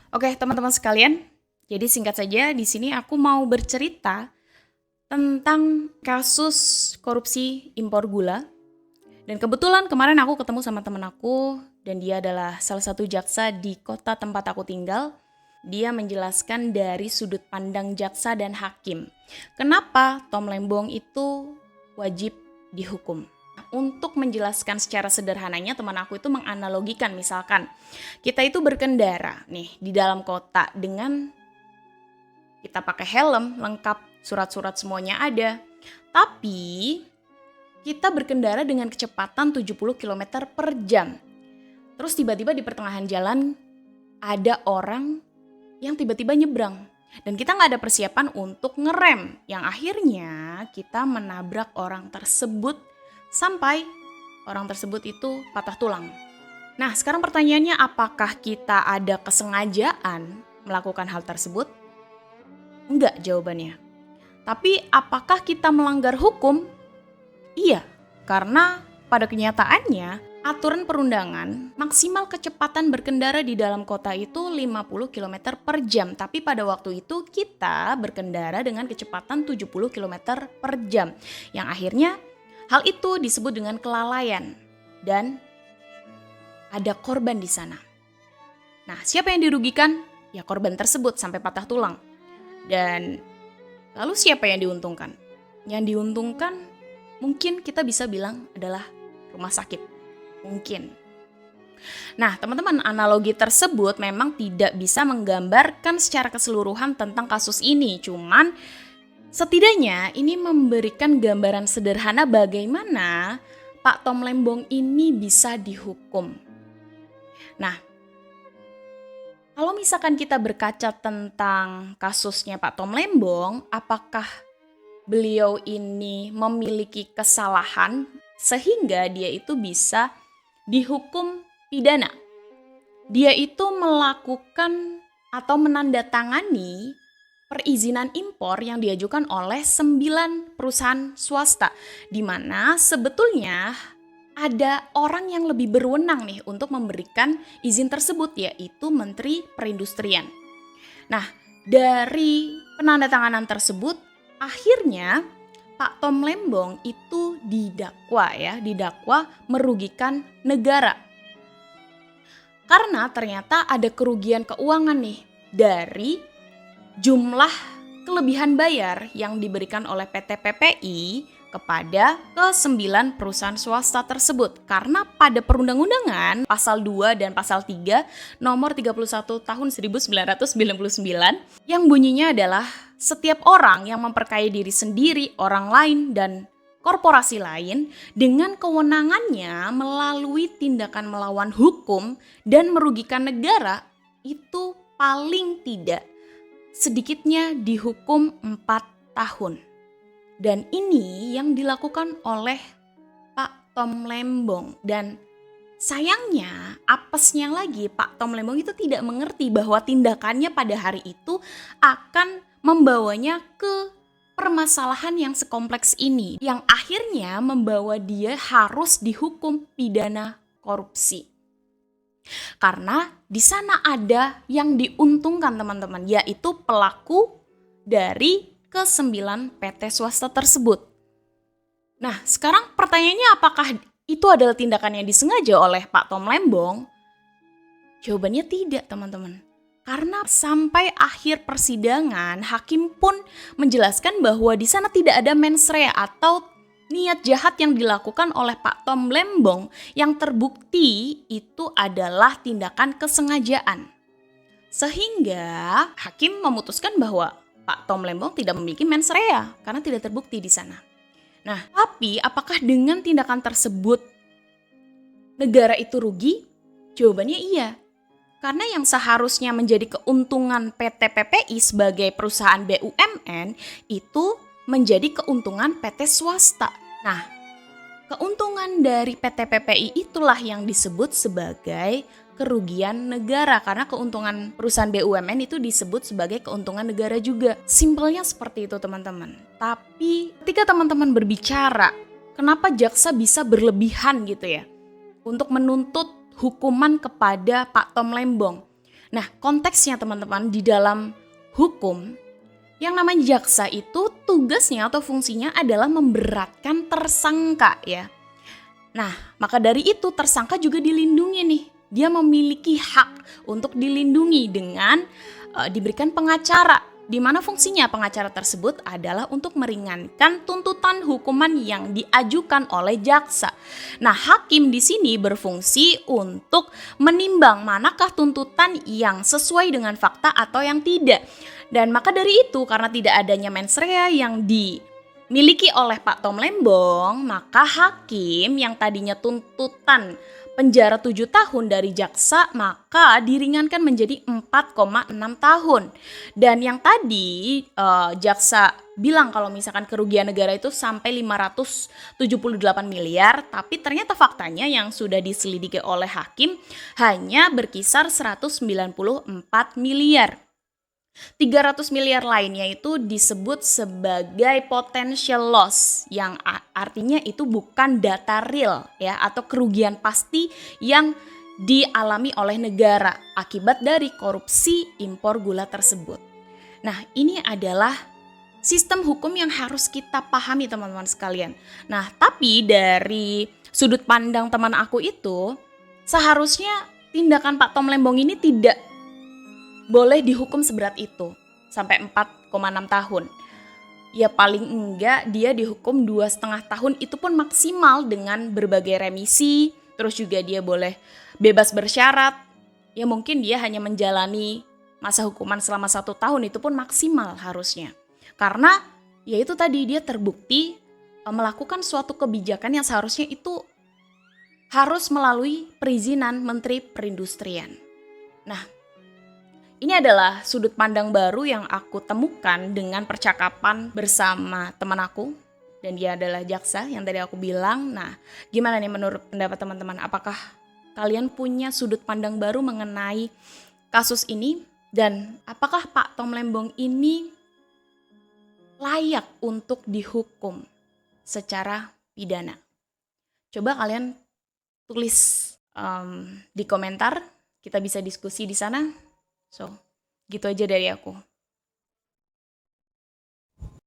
Oke, teman-teman sekalian. Jadi singkat saja, di sini aku mau bercerita tentang kasus korupsi impor gula. Dan kebetulan kemarin aku ketemu sama teman aku dan dia adalah salah satu jaksa di kota tempat aku tinggal. Dia menjelaskan dari sudut pandang jaksa dan hakim. Kenapa Tom Lembong itu wajib dihukum? Untuk menjelaskan secara sederhananya, teman aku itu menganalogikan, misalkan kita itu berkendara nih di dalam kota dengan kita pakai helm lengkap, surat-surat semuanya ada. Tapi kita berkendara dengan kecepatan 70 km per jam. Terus tiba-tiba di pertengahan jalan ada orang yang tiba-tiba nyebrang. Dan kita nggak ada persiapan untuk ngerem. Yang akhirnya kita menabrak orang tersebut sampai orang tersebut itu patah tulang. Nah, sekarang pertanyaannya, apakah kita ada kesengajaan melakukan hal tersebut? Enggak jawabannya. Tapi apakah kita melanggar hukum? Iya, karena pada kenyataannya aturan perundangan maksimal kecepatan berkendara di dalam kota itu 50 km per jam. Tapi pada waktu itu kita berkendara dengan kecepatan 70 km per jam. Yang akhirnya hal itu disebut dengan kelalaian dan ada korban di sana. Nah, siapa yang dirugikan? Ya korban tersebut sampai patah tulang. Dan lalu siapa yang diuntungkan? Yang diuntungkan mungkin kita bisa bilang adalah rumah sakit. Mungkin. Nah, teman-teman, analogi tersebut memang tidak bisa menggambarkan secara keseluruhan tentang kasus ini. Cuman setidaknya ini memberikan gambaran sederhana bagaimana Pak Tom Lembong ini bisa dihukum. Nah, kalau misalkan kita berkaca tentang kasusnya Pak Tom Lembong, apakah beliau ini memiliki kesalahan sehingga dia itu bisa dihukum pidana? Dia itu melakukan atau menandatangani perizinan impor yang diajukan oleh 9 perusahaan swasta, di mana sebetulnya ada orang yang lebih berwenang nih untuk memberikan izin tersebut, yaitu Menteri Perindustrian. Nah, dari penandatanganan tersebut, akhirnya Pak Tom Lembong itu didakwa merugikan negara. Karena ternyata ada kerugian keuangan nih dari jumlah kelebihan bayar yang diberikan oleh PT PPI kepada ke-9 perusahaan swasta tersebut. Karena pada perundang-undangan pasal 2 dan pasal 3 nomor 31 tahun 1999 yang bunyinya adalah setiap orang yang memperkaya diri sendiri, orang lain, dan korporasi lain dengan kewenangannya melalui tindakan melawan hukum dan merugikan negara itu paling tidak sedikitnya dihukum 4 tahun. Dan ini yang dilakukan oleh Pak Tom Lembong. Dan sayangnya, apesnya lagi, Pak Tom Lembong itu tidak mengerti bahwa tindakannya pada hari itu akan membawanya ke permasalahan yang sekompleks ini, yang akhirnya membawa dia harus dihukum pidana korupsi. Karena di sana ada yang diuntungkan, teman-teman, yaitu pelaku dari ke-9 PT swasta tersebut. Nah, sekarang pertanyaannya, apakah itu adalah tindakan yang disengaja oleh Pak Tom Lembong? Jawabannya tidak, teman-teman. Karena sampai akhir persidangan, hakim pun menjelaskan bahwa di sana tidak ada mens rea atau niat jahat yang dilakukan oleh Pak Tom Lembong, yang terbukti itu adalah tindakan kesengajaan. Sehingga hakim memutuskan bahwa Pak Tom Lembong tidak memiliki mens rea karena tidak terbukti di sana. Nah, tapi apakah dengan tindakan tersebut negara itu rugi? Jawabannya iya. Karena yang seharusnya menjadi keuntungan PT PPI sebagai perusahaan BUMN itu menjadi keuntungan PT swasta. Nah, keuntungan dari PT PPI itulah yang disebut sebagai kerugian negara, karena keuntungan perusahaan BUMN itu disebut sebagai keuntungan negara juga. Simpelnya seperti itu, teman-teman. Tapi ketika teman-teman berbicara, kenapa jaksa bisa berlebihan gitu ya untuk menuntut hukuman kepada Pak Tom Lembong? Nah, konteksnya teman-teman di dalam hukum, yang namanya jaksa itu tugasnya atau fungsinya adalah memberatkan tersangka ya. Nah, maka dari itu tersangka juga dilindungi nih. Dia memiliki hak untuk dilindungi dengan diberikan pengacara. Di mana fungsinya pengacara tersebut adalah untuk meringankan tuntutan hukuman yang diajukan oleh jaksa. Nah, hakim di sini berfungsi untuk menimbang manakah tuntutan yang sesuai dengan fakta atau yang tidak. Dan maka dari itu, karena tidak adanya mens rea yang dimiliki oleh Pak Tom Lembong, maka hakim yang tadinya tuntutan penjara 7 tahun dari jaksa, maka diringankan menjadi 4,6 tahun. Dan yang tadi jaksa bilang kalau misalkan kerugian negara itu sampai 578 miliar, tapi ternyata faktanya yang sudah diselidiki oleh hakim hanya berkisar 194 miliar. 300 miliar lainnya itu disebut sebagai potential loss, yang artinya itu bukan data real ya, atau kerugian pasti yang dialami oleh negara akibat dari korupsi impor gula tersebut. Nah, ini adalah sistem hukum yang harus kita pahami teman-teman sekalian. Nah, tapi dari sudut pandang teman aku itu, seharusnya tindakan Pak Tom Lembong ini tidak boleh dihukum seberat itu, sampai 4,6 tahun. Ya paling enggak dia dihukum 2,5 tahun, itu pun maksimal dengan berbagai remisi. Terus juga dia boleh bebas bersyarat. Ya mungkin dia hanya menjalani masa hukuman selama 1 tahun, itu pun maksimal harusnya. Karena ya itu tadi, dia terbukti melakukan suatu kebijakan yang seharusnya itu harus melalui perizinan Menteri Perindustrian. Nah, ini adalah sudut pandang baru yang aku temukan dengan percakapan bersama teman aku. Dan dia adalah jaksa yang tadi aku bilang. Nah, gimana nih menurut pendapat teman-teman? Apakah kalian punya sudut pandang baru mengenai kasus ini? Dan apakah Pak Tom Lembong ini layak untuk dihukum secara pidana? Coba kalian tulis di komentar. Kita bisa diskusi di sana. So, gitu aja dari aku.